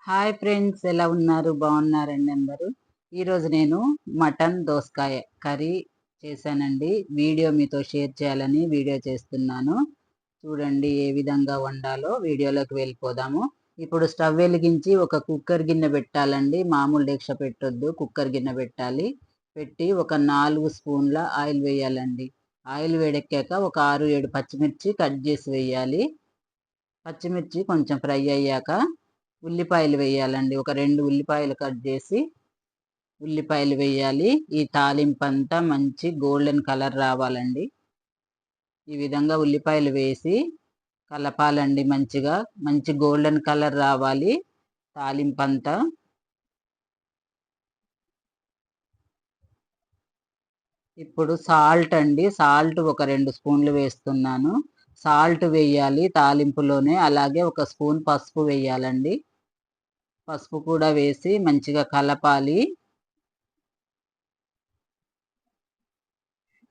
Hi friends, ఎలా ఉన్నారు? బాగున్నారండి అందరూ. ఈరోజు నేను మటన్ దోసకాయ కర్రీ చేశానండి. వీడియో మీతో షేర్ చేయాలని వీడియో చేస్తున్నాను. చూడండి ఏ విధంగా వండాలో. వీడియోలోకి వెళ్ళిపోదాము. ఇప్పుడు స్టవ్ వెలిగించి ఒక కుక్కర్ గిన్నె పెట్టాలండి. మామూలు డేక్ష పెట్టొద్దు, కుక్కర్ గిన్నె పెట్టాలి. పెట్టి ఒక 4 స్పూన్ల ఆయిల్ వేయాలండి. ఆయిల్ వేడెక్కాక ఒక 6-7 పచ్చిమిర్చి కట్ చేసి వేయాలి. పచ్చిమిర్చి కొంచెం ఫ్రై అయ్యాక ఉల్లిపాయలు వేయాలండి. ఒక 2 ఉల్లిపాయలు కట్ చేసి ఉల్లిపాయలు వేయాలి. ఈ తాలింపంతా మంచి గోల్డెన్ కలర్ రావాలండి. ఈ విధంగా ఉల్లిపాయలు వేసి కలపాలండి మంచిగా. మంచి గోల్డెన్ కలర్ రావాలి తాలింపంతా. ఇప్పుడు సాల్ట్ అండి. సాల్ట్ ఒక 2 స్పూన్లు వేస్తున్నాను. సాల్ట్ వేయాలి తాలింపులోనే. అలాగే ఒక స్పూన్ పసుపు వేయాలండి. పసుపు కూడా వేసి మంచిగా కలపాలి.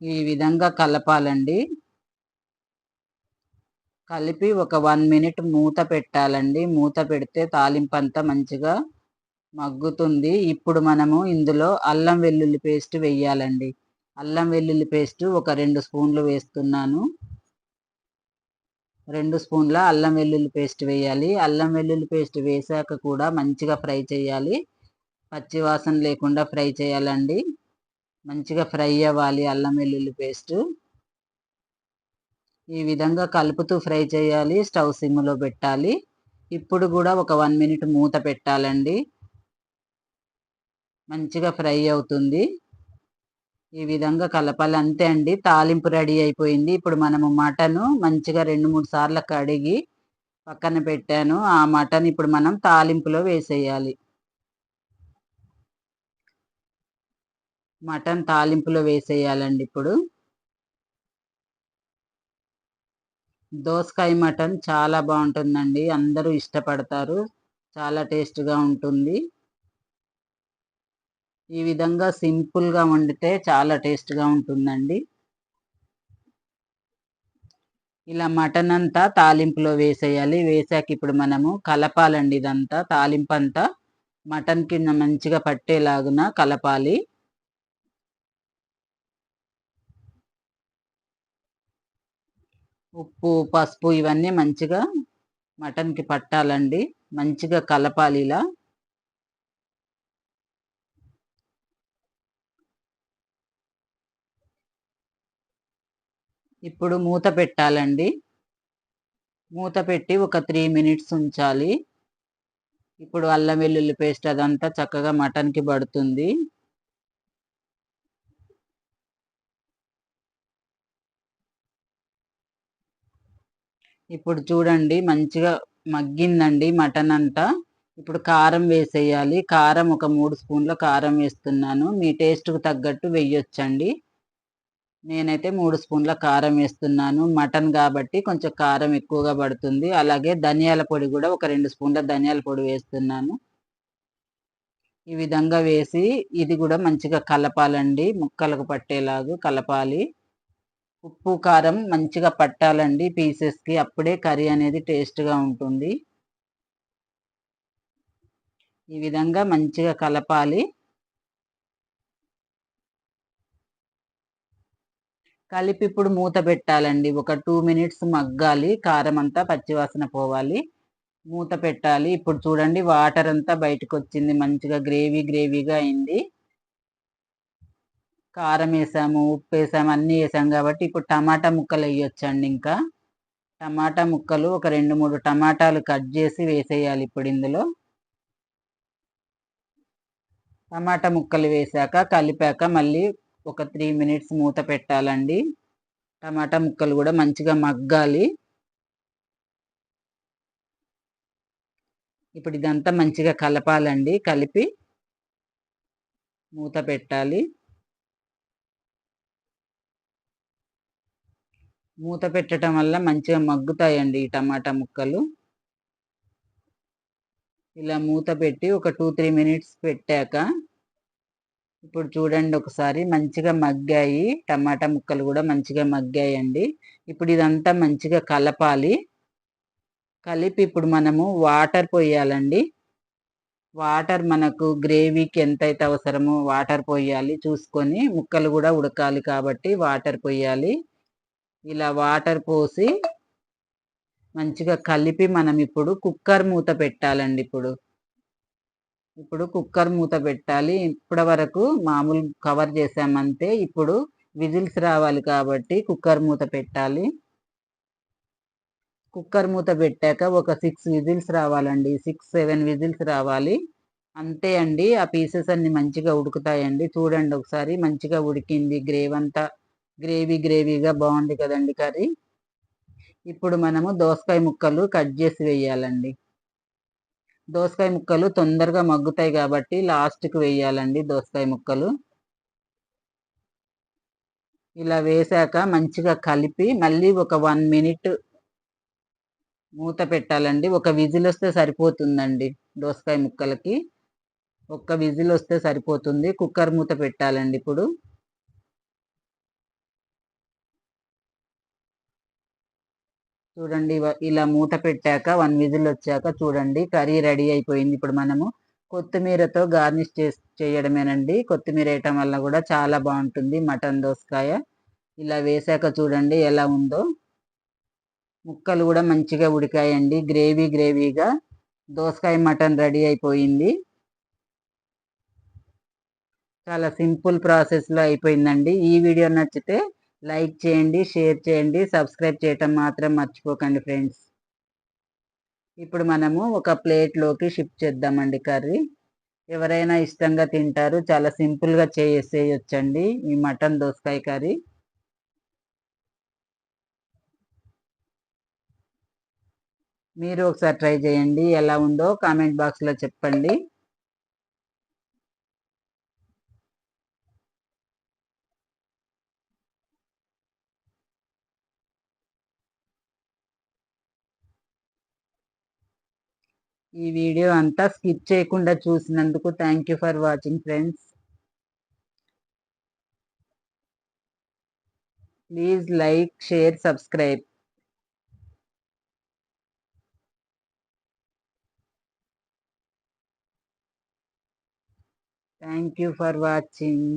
ఈ విధంగా కలపాలండి. కలిపి ఒక 1 మినిట్ మూత పెట్టాలండి. మూత పెడితే తాలింపంతా మంచిగా మగ్గుతుంది. ఇప్పుడు మనము ఇందులో అల్లం వెల్లుల్లి పేస్ట్ వేయాలండి. అల్లం వెల్లుల్లి పేస్ట్ ఒక 2 స్పూన్లు వేస్తున్నాను. 2 స్పూన్ల అల్లం వెల్లుల్లి పేస్ట్ వేయాలి. అల్లం వెల్లుల్లి పేస్ట్ వేశాక కూడా మంచిగా ఫ్రై చేయాలి. పచ్చి వాసన లేకుండా ఫ్రై చేయాలండి. మంచిగా ఫ్రై అవ్వాలి అల్లం వెల్లుల్లి పేస్ట్. ఈ విధంగా కలుపుతూ ఫ్రై చేయాలి. స్టవ్ సిమ్లో పెట్టాలి. ఇప్పుడు కూడా ఒక 1 మినిట్ మూత పెట్టాలండి. మంచిగా ఫ్రై అవుతుంది. ఈ విధంగా కలపాలి. అంతే అండి, తాలింపు రెడీ అయిపోయింది. ఇప్పుడు మనము మటను మంచిగా 2-3 సార్లు కడిగి పక్కన పెట్టాను. ఆ మటన్ ఇప్పుడు మనం తాలింపులో వేసేయాలి. మటన్ తాలింపులో వేసేయాలండి. ఇప్పుడు దోసకాయ మటన్ చాలా బాగుంటుందండి. అందరూ ఇష్టపడతారు. చాలా టేస్ట్గా ఉంటుంది. ఈ విధంగా సింపుల్గా వండితే చాలా టేస్ట్గా ఉంటుందండి. ఇలా మటన్ అంతా తాలింపులో వేసేయాలి. వేసాక ఇప్పుడు మనము కలపాలండి. ఇదంతా తాలింపంతా మటన్ కింద మంచిగా పట్టేలాగున కలపాలి. ఉప్పు, పసుపు ఇవన్నీ మంచిగా మటన్కి పట్టాలండి. మంచిగా కలపాలి ఇలా. ఇప్పుడు మూత పెట్టాలండి. మూత పెట్టి ఒక 3 మినిట్స్ ఉంచాలి. ఇప్పుడు అల్లం వెల్లుల్లి పేస్ట్ అదంతా చక్కగా మటన్కి పడుతుంది. ఇప్పుడు చూడండి మంచిగా మగ్గిందండి మటన్ అంతా. ఇప్పుడు కారం వేసేయాలి. కారం ఒక 3 స్పూన్ల కారం వేస్తున్నాను. మీ టేస్ట్‌కు తగ్గట్టు వేయొచ్చండి. నేనైతే 3 స్పూన్ల కారం వేస్తున్నాను. మటన్ కాబట్టి కొంచెం కారం ఎక్కువగా పడుతుంది. అలాగే ధనియాల పొడి కూడా ఒక 2 స్పూన్ల ధనియాల పొడి వేస్తున్నాను. ఈ విధంగా వేసి ఇది కూడా మంచిగా కలపాలండి. ముక్కలకు పట్టేలాగా కలపాలి. ఉప్పు, కారం మంచిగా పట్టాలండి పీసెస్‌కి. అప్పుడే కర్రీ అనేది టేస్ట్‌గా ఉంటుంది. ఈ విధంగా మంచిగా కలపాలి. కలిపి ఇప్పుడు మూత పెట్టాలండి. ఒక 2 మినిట్స్ మగ్గాలి. కారం అంతా పచ్చివాసన పోవాలి. మూత పెట్టాలి. ఇప్పుడు చూడండి వాటర్ అంతా బయటకొచ్చింది. మంచిగా గ్రేవీగా అయింది. కారం వేసాము, ఉప్పు వేసాము, అన్నీ వేసాం కాబట్టి ఇప్పుడు టమాటా ముక్కలు వేయొచ్చండి ఇంకా. టమాటా ముక్కలు ఒక 2-3 టమాటాలు కట్ చేసి వేసేయాలి ఇప్పుడు ఇందులో. టమాటా ముక్కలు వేశాక కలిపాక మళ్ళీ ఒక 3 మినిట్స్ మూత పెట్టాలండి. టమాటా ముక్కలు కూడా మంచిగా మగ్గాలి. ఇప్పుడు ఇదంతా మంచిగా కలపాలండి. కలిపి మూత పెట్టాలి. మూత పెట్టడం వల్ల మంచిగా మగ్గుతాయండి ఈ టమాటా ముక్కలు. ఇలా మూత పెట్టి ఒక 2-3 మినిట్స్ పెట్టాక ఇప్పుడు చూడండి ఒకసారి మంచిగా మగ్గాయి. టమాటా ముక్కలు కూడా మంచిగా మగ్గాయండి. ఇప్పుడు ఇదంతా మంచిగా కలపాలి. కలిపి ఇప్పుడు మనము వాటర్ పోయాలండి. వాటర్ మనకు గ్రేవీకి ఎంతైతే అవసరమో వాటర్ పోయాలి చూసుకొని. ముక్కలు కూడా ఉడకాలి కాబట్టి వాటర్ పోయాలి. ఇలా వాటర్ పోసి మంచిగా కలిపి మనం ఇప్పుడు కుక్కర్ మూత పెట్టాలండి ఇప్పుడు. ఇప్పుడు కుక్కర్ మూత పెట్టాలి. ఇప్పటి వరకు మామూలు కవర్ చేసామంతే. ఇప్పుడు విజిల్స్ రావాలి కాబట్టి కుక్కర్ మూత పెట్టాలి. కుక్కర్ మూత పెట్టాక ఒక 6 విజిల్స్ రావాలండి. 6, 7 విజిల్స్ రావాలి. అంతే అండి. ఆ పీసెస్ అన్ని మంచిగా ఉడుకుతాయండి. చూడండి ఒకసారి మంచిగా ఉడికింది. గ్రేవీగా బాగుంది కదండి కర్రీ. ఇప్పుడు మనము దోసకాయ ముక్కలు కట్ చేసి వేయాలండి. దోసకాయ ముక్కలు తొందరగా మగ్గుతాయి కాబట్టి లాస్ట్‌కి వేయాలండి దోసకాయ ముక్కలు. ఇలా వేశాక మంచిగా కలిపి మళ్ళీ ఒక 1 మినిట్ మూత పెట్టాలండి. ఒక విజిలొస్తే సరిపోతుందండి దోసకాయ ముక్కలకి. ఒక్క విజిలొస్తే సరిపోతుంది. కుక్కర్ మూత పెట్టాలండి ఇప్పుడు. చూడండి ఇలా మూత పెట్టాక 1 విజిలొచ్చాక చూడండి కర్రీ రెడీ అయిపోయింది. ఇప్పుడు మనము కొత్తిమీరతో గార్నిష్ చేయడమేనండి. కొత్తిమీర ఏయటం వల్ల గూడా చాలా బావుంటుంది మటన్ దోసకాయ. ఇలా వేశాక చూడండి ఎలా ఉందో. ముక్కలు గూడా మంచిగా ఉడికాయండి. గ్రేవీగా దోసకాయ మటన్ రెడీ అయిపోయింది. చాలా సింపుల్ ప్రాసెస్‌లో అయిపోయిందండి. ఈ వీడియో నచ్చితే లైక్ చేయండి, షేర్ చేయండి, సబ్స్క్రైబ్ చేయటం మాత్రం మర్చిపోకండి ఫ్రెండ్స్. ఇప్పుడు మనము ఒక ప్లేట్‌లోకి షిఫ్ట్ చేద్దామండి కర్రీ. ఎవరైనా ఇష్టంగా తింటారు. చాలా సింపుల్‌గా చేసేయొచ్చండి ఈ మటన్ దోసకాయ కర్రీ. మీరు ఒకసారి ట్రై చేయండి. ఎలా ఉందో కామెంట్ బాక్స్‌లో చెప్పండి. ఈ వీడియో అంతా స్కిప్ చేయకుండా చూసినందుకు thank you for watching friends. Please like, share, subscribe. Thank you for watching.